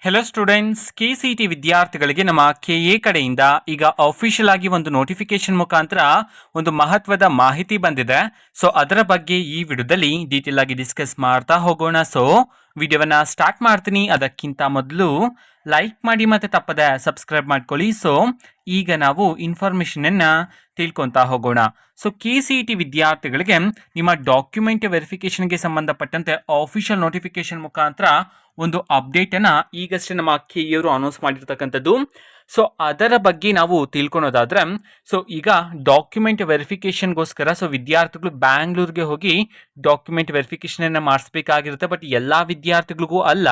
Hello students, KCET ವಿದ್ಯಾರ್ಥಿಗಳಿಗೆ ನಮ್ಮ KA ಕಡೆಯಿಂದ ಈಗ ಅಫಿಷಿಯಲ್ ಆಗಿ ಒಂದು ನೋಟಿಫಿಕೇಶನ್ ಮುಖಾಂತರ ಒಂದು ಮಹತ್ವದ ಮಾಹಿತಿ ಬಂದಿದೆ. ಸೊ ಅದರ ಬಗ್ಗೆ ಈ ವಿಡಿಯೋದಲ್ಲಿ ಡೀಟೇಲ್ ಆಗಿ ಡಿಸ್ಕಸ್ ಮಾಡ್ತಾ ಹೋಗೋಣ. ಸೊ ವಿಡಿಯೋವನ್ನ ಸ್ಟಾರ್ಟ್ ಮಾಡ್ತೀನಿ. ಅದಕ್ಕಿಂತ ಮೊದಲು ಲೈಕ್ ಮಾಡಿ ಮತ್ತೆ ತಪ್ಪದೆ ಸಬ್ಸ್ಕ್ರೈಬ್ ಮಾಡ್ಕೊಳ್ಳಿ. ಸೊ ಈಗ ನಾವು ಇನ್ಫಾರ್ಮೇಶನ್ ಅನ್ನ ತಿಳ್ಕೊಂತಾ ಹೋಗೋಣ. ಸೊ KCET ವಿದ್ಯಾರ್ಥಿಗಳಿಗೆ ನಿಮ್ಮ ಡಾಕ್ಯುಮೆಂಟ್ ವೆರಿಫಿಕೇಶನ್ಗೆ ಸಂಬಂಧಪಟ್ಟಂತೆ ಅಫಿಷಿಯಲ್ ನೋಟಿಫಿಕೇಶನ್ ಮುಖಾಂತರ ಒಂದು ಅಪ್ಡೇಟ್ ಅನ್ನ ಈಗಷ್ಟೇ ನಮ್ಮ KEಯವರು ಅನೌನ್ಸ್ ಮಾಡಿರ್ತಕ್ಕಂಥದ್ದು. ಸೊ ಅದರ ಬಗ್ಗೆ ನಾವು ತಿಳ್ಕೊಳೋದಾದ್ರೆ, ಸೊ ಈಗ ಡಾಕ್ಯುಮೆಂಟ್ ವೆರಿಫಿಕೇಶನ್ಗೋಸ್ಕರ ಸೊ ವಿದ್ಯಾರ್ಥಿಗಳು ಬ್ಯಾಂಗ್ಳೂರ್ಗೆ ಹೋಗಿ ಡಾಕ್ಯುಮೆಂಟ್ ವೆರಿಫಿಕೇಶನ್ ಅನ್ನ ಮಾಡಿಸ್ಬೇಕಾಗಿರುತ್ತೆ. ಬಟ್ ಎಲ್ಲಾ ವಿದ್ಯಾರ್ಥಿಗಳಿಗೂ ಅಲ್ಲ,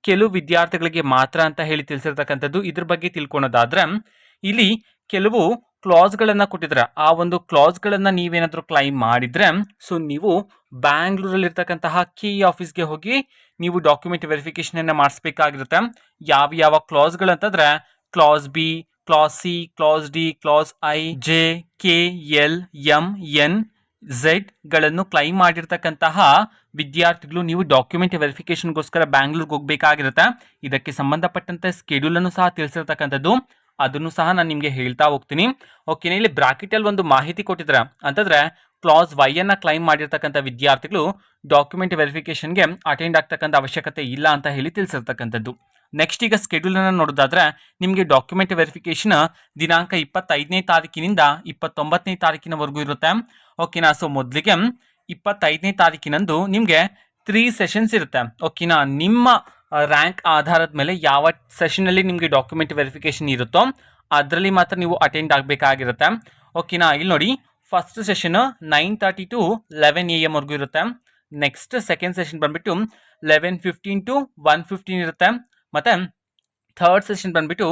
ಕೆಲವು ವಿದ್ಯಾರ್ಥಿಗಳಿಗೆ ಮಾತ್ರ ಅಂತ ಹೇಳಿ ತಿಳಿಸಿರ್ತಕ್ಕಂಥದ್ದು. ಇದ್ರ ಬಗ್ಗೆ ತಿಳ್ಕೊಳೋದಾದ್ರೆ, ಇಲ್ಲಿ ಕೆಲವು ಕ್ಲಾಸ್ಗಳನ್ನ ಕೊಟ್ಟಿದ್ರೆ ಆ ಒಂದು ಕ್ಲಾಸ್ಗಳನ್ನ ನೀವೇನಾದ್ರೂ ಕ್ಲೈಮ್ ಮಾಡಿದ್ರೆ ಸೊ ನೀವು ಬ್ಯಾಂಗ್ಳೂರಲ್ಲಿ ಇರ್ತಕ್ಕಂತಹ KE ಆಫೀಸ್ಗೆ ಹೋಗಿ ನೀವು ಡಾಕ್ಯುಮೆಂಟ್ ವೆರಿಫಿಕೇಶನ್ ಅನ್ನ ಮಾಡಿಸ್ಬೇಕಾಗಿರುತ್ತೆ. ಯಾವ ಕ್ಲಾಸ್ಗಳು ಅಂತಂದ್ರೆ class B, class C, class D, class I, J, K, L, M, N, Z ಗಳನ್ನು ಕ್ಲೈಮ್ ಮಾಡಿರ್ತಕ್ಕಂತಹ ವಿದ್ಯಾರ್ಥಿಗಳು ನೀವು ಡಾಕ್ಯುಮೆಂಟ್ ವೆರಿಫಿಕೇಶನ್ಗೋಸ್ಕರ ಬ್ಯಾಂಗ್ಳೂರ್ಗೆ ಹೋಗ್ಬೇಕಾಗಿರುತ್ತೆ. ಇದಕ್ಕೆ ಸಂಬಂಧಪಟ್ಟಂತೆ ಸ್ಕೆಡ್ಯೂಲ್ ಅನ್ನು ಸಹ ತಿಳಿಸಿರ್ತಕ್ಕಂಥದ್ದು, ಅದನ್ನು ಸಹ ನಾನು ನಿಮಗೆ ಹೇಳ್ತಾ ಹೋಗ್ತೀನಿ. ಓಕೆನಾ, ಇಲ್ಲಿ ಬ್ರಾಕೆಟ್ ಅಲ್ಲಿ ಒಂದು ಮಾಹಿತಿ ಕೊಟ್ಟಿದ್ರೆ ಅಂತಂದ್ರೆ ಕ್ಲಾಸ್ ವೈ ಅನ್ನ ಕ್ಲೈಮ್ ಮಾಡಿರ್ತಕ್ಕಂಥ ವಿದ್ಯಾರ್ಥಿಗಳು ಡಾಕ್ಯುಮೆಂಟ್ ವೆರಿಫಿಕೇಶನ್ಗೆ ಅಟೆಂಡ್ ಆಗ್ತಕ್ಕಂಥ ಅವಶ್ಯಕತೆ ಇಲ್ಲ ಅಂತ ಹೇಳಿ ತಿಳಿಸಿರ್ತಕ್ಕಂಥದ್ದು. ನೆಕ್ಸ್ಟ್ ಈಗ ಸ್ಕೆಡ್ಯೂಲ್ ಅನ್ನು ನೋಡೋದಾದ್ರೆ, ನಿಮಗೆ ಡಾಕ್ಯುಮೆಂಟ್ ವೆರಿಫಿಕೇಶನ್ ದಿನಾಂಕ 25ನೇ ತಾರೀಕಿನಿಂದ 29ನೇ ತಾರೀಕಿನವರೆಗೂ ಇರುತ್ತೆ. ಓಕೆನಾ, ಸೊ ಮೊದಲಿಗೆ 25ನೇ ತಾರೀಕಿನಂದು ನಿಮಗೆ 3 ಸೆಷನ್ಸ್ ಇರುತ್ತೆ. ಓಕೆನಾ, ನಿಮ್ಮ ರ್ಯಾಂಕ್ ಆಧಾರದ ಮೇಲೆ ಯಾವ ಸೆಷನ್ ಅಲ್ಲಿ ನಿಮಗೆ ಡಾಕ್ಯುಮೆಂಟ್ ವೆರಿಫಿಕೇಶನ್ ಇರುತ್ತೋ ಅದರಲ್ಲಿ ಮಾತ್ರ ನೀವು ಅಟೆಂಡ್ ಆಗಬೇಕಾಗಿರುತ್ತೆ. ಓಕೆನಾ, ಇಲ್ಲಿ ನೋಡಿ, ಫಸ್ಟ್ ಸೆಷನ್ 9:30 to 11 AM ವರೆಗೂ ಇರುತ್ತೆ. ನೆಕ್ಸ್ಟ್ ಸೆಕೆಂಡ್ ಸೆಷನ್ ಬಂದ್ಬಿಟ್ಟು 11:15 to 1:15 ಇರುತ್ತೆ. ಮತ್ತೆ ಥರ್ಡ್ ಸೆಷನ್ ಬಂದ್ಬಿಟ್ಟು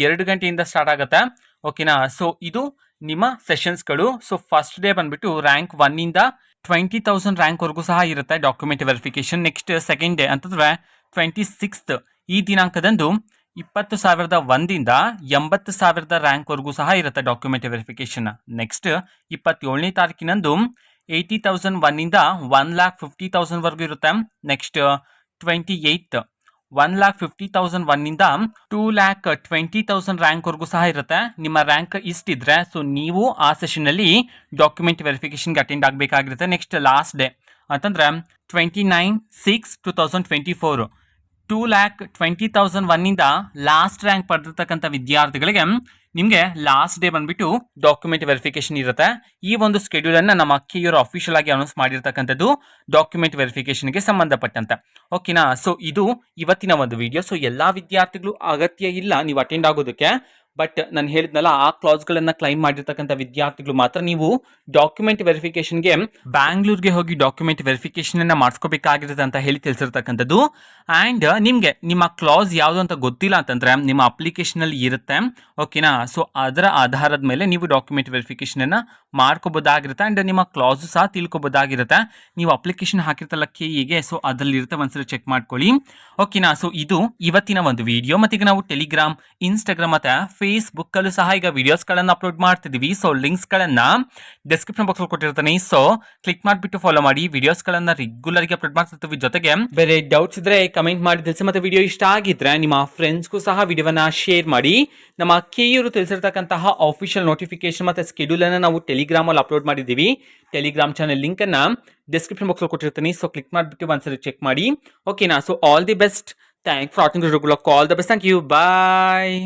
2 ಗಂಟೆಯಿಂದ ಸ್ಟಾರ್ಟ್ ಆಗುತ್ತೆ. ಓಕೆನಾ, ಸೊ ಇದು ನಿಮ್ಮ ಸೆಷನ್ಸ್ಗಳು. ಸೊ ಫಸ್ಟ್ ಡೇ ಬಂದ್ಬಿಟ್ಟು ರ್ಯಾಂಕ್ 1 ಇಂದ 20,000 ರ್ಯಾಂಕ್ ವರೆಗೂ ಸಹ ಇರುತ್ತೆ document verification. Next second day ಅಂತಂದ್ರೆ 26th ಈ ದಿನಾಂಕದಂದು 20,001ದಿಂದ 80,000 ರ್ಯಾಂಕ್ ವರೆಗೂ ಸಹ ಇರುತ್ತೆ ಡಾಕ್ಯುಮೆಂಟ್ ವೆರಿಫಿಕೇಶನ್. ನೆಕ್ಸ್ಟ್ 27ನೇ ತಾರೀಕಿನಂದು 80,001 1,50,000 ವರೆಗೂ ಇರುತ್ತೆ. ನೆಕ್ಸ್ಟ್ 28th 1,50,001 2,20,000 ರ್ಯಾಂಕ್ ವರೆಗೂ ಸಹ ಇರುತ್ತೆ. ನಿಮ್ಮ ರ್ಯಾಂಕ್ ಇಷ್ಟಿದ್ರೆ ಸೊ ನೀವು ಆ ಸೆಷನ್ ಅಲ್ಲಿ ಡಾಕ್ಯುಮೆಂಟ್ ವೆರಿಫಿಕೇಶನ್ಗೆ ಅಟೆಂಡ್ ಆಗಬೇಕಾಗಿರುತ್ತೆ. ನೆಕ್ಸ್ಟ್ ಲಾಸ್ಟ್ ಡೇ ಅಂತಂದ್ರೆ 29/6/2024 2,20,001 ಲಾಸ್ಟ್ ರ್ಯಾಂಕ್ ಪಡೆದಿರ್ತಕ್ಕಂಥ ವಿದ್ಯಾರ್ಥಿಗಳಿಗೆ ನಿಮಗೆ ಲಾಸ್ಟ್ ಡೇ ಬಂದ್ಬಿಟ್ಟು ಡಾಕ್ಯುಮೆಂಟ್ ವೆರಿಫಿಕೇಶನ್ ಇರುತ್ತೆ. ಈ ಒಂದು ಸ್ಕೆಡ್ಯೂಲ್ ಅನ್ನ ನಮ್ಮ KEಯವರು ಅಫಿಷಿಯಲ್ ಆಗಿ ಅನೌನ್ಸ್ ಮಾಡಿರ್ತಕ್ಕಂಥದ್ದು ಡಾಕ್ಯುಮೆಂಟ್ ವೆರಿಫಿಕೇಶನ್ಗೆ ಸಂಬಂಧಪಟ್ಟಂತೆ. ಓಕೆನಾ, ಸೊ ಇದು ಇವತ್ತಿನ ಒಂದು ವಿಡಿಯೋ. ಸೊ ಎಲ್ಲಾ ವಿದ್ಯಾರ್ಥಿಗಳು ಅಗತ್ಯ ಇಲ್ಲ ನೀವು ಅಟೆಂಡ್ ಆಗೋದಕ್ಕೆ. ಬಟ್ ನಾನು ಹೇಳಿದ್ನಲ್ಲ, ಆ ಕ್ಲಾಸ್ಗಳನ್ನ ಕ್ಲೈಮ್ ಮಾಡಿರ್ತಕ್ಕಂಥ ವಿದ್ಯಾರ್ಥಿಗಳು ಮಾತ್ರ ನೀವು ಡಾಕ್ಯುಮೆಂಟ್ ವೆರಿಫಿಕೇಶನ್ಗೆ ಬ್ಯಾಂಗ್ಳೂರ್ಗೆ ಹೋಗಿ ಡಾಕ್ಯುಮೆಂಟ್ ವೆರಿಫಿಕೇಶನ್ ಅನ್ನ ಮಾಡಿಸ್ಕೋಬೇಕಾಗಿರುತ್ತೆ ಅಂತ ಹೇಳಿ ತಿಳಿಸಿರ್ತಕ್ಕಂಥದ್ದು. ಆ್ಯಂಡ್ ನಿಮಗೆ ನಿಮ್ಮ ಕ್ಲಾಸ್ ಯಾವುದು ಅಂತ ಗೊತ್ತಿಲ್ಲ ಅಂತಂದ್ರೆ ನಿಮ್ಮ ಅಪ್ಲಿಕೇಶನ್ ಅಲ್ಲಿ ಇರುತ್ತೆ. ಓಕೆನಾ, ಸೊ ಅದರ ಆಧಾರದ ಮೇಲೆ ನೀವು ಡಾಕ್ಯುಮೆಂಟ್ ವೆರಿಫಿಕೇಶನ್ ಅನ್ನ ಮಾಡ್ಕೋಬೋದಾಗಿರುತ್ತೆ. ಆ್ಯಂಡ್ ನಿಮ್ಮ ಕ್ಲಾಸು ಸಹ ತಿಳ್ಕೊಬೋದಾಗಿರುತ್ತೆ. ನೀವು ಅಪ್ಲಿಕೇಶನ್ ಹಾಕಿರ್ತಲ್ಲ KEಗೆ, ಸೊ ಅದರಲ್ಲಿ ಇರುತ್ತೆ, ಒಂದ್ಸಲ ಚೆಕ್ ಮಾಡ್ಕೊಳ್ಳಿ. ಓಕೆನಾ, ಸೊ ಇದು ಇವತ್ತಿನ ಒಂದು ವಿಡಿಯೋ. ಮತ್ತೆ ಈಗ ನಾವು ಟೆಲಿಗ್ರಾಮ್, ಇನ್ಸ್ಟಾಗ್ರಾಮ್ ಮತ್ತೆ ಫೇಸ್ಬುಕ್ ಅಲ್ಲೂ ಸಹ ಈಗ ವಿಡಿಯೋಸ್ಗಳನ್ನು ಅಪ್ಲೋಡ್ ಮಾಡ್ತಿದೀವಿ. ಸೊ ಲಿಂಕ್ಸ್ಗಳನ್ನ ಡಿಸ್ಕ್ರಿಪ್ಷನ್ ಬಾಕ್ಸ್ ಅಲ್ಲಿ ಕೊಟ್ಟಿರ್ತಾನೆ. ಸೊ ಕ್ಲಿಕ್ ಮಾಡಿಬಿಟ್ಟು ಫಾಲೋ ಮಾಡಿ. ವಿಡಿಯೋಸ್ಗಳನ್ನ ರೆಗ್ಯುಲರ್ ಆಗಿ ಅಪ್ಲೋಡ್ ಮಾಡ್ತಿರ್ತೀವಿ. ಜೊತೆಗೆ ಬೇರೆ ಡೌಟ್ಸ್ ಇದ್ರೆ ಕಮೆಂಟ್ ಮಾಡಿ ತಿಳಿಸಿ. ಮತ್ತೆ ವಿಡಿಯೋ ಇಷ್ಟ ಆಗಿದ್ರೆ ನಿಮ್ಮ ಫ್ರೆಂಡ್ಸ್ಗೂ ಸಹ ವಿಡಿಯೋವನ್ನ ಶೇರ್ ಮಾಡಿ. ನಮ್ಮ KEಯವರು ತಿಳಿಸಿರ್ತಕ್ಕಂತಹ ಅಫಿಷಿಯಲ್ ನೋಟಿಫಿಕೇಶನ್ ಮತ್ತೆ ಸ್ಕೆಡ್ಯೂಲ್ ಅನ್ನ ನಾವು ಟೆಲಿಗ್ರಾಮ್ ಅಲ್ಲಿ ಅಪ್ಲೋಡ್ ಮಾಡಿದ್ದೀವಿ. ಟೆಲಿಗ್ರಾಮ್ ಚಾನಲ್ ಲಿಂಕ್ ಅನ್ನ ಡಿಸ್ಕ್ರಿಪ್ಷನ್ ಬಾಕ್ಸ್ ಅಲ್ಲಿ ಕೊಟ್ಟಿರ್ತೀನಿ. ಸೊ ಕ್ಲಿಕ್ ಮಾಡಿಬಿಟ್ಟು ಒಂದ್ಸರಿ ಚೆಕ್ ಮಾಡಿ. ಓಕೆನಾ, so all the best. Thank for watching. All the best. Thank you. Bye.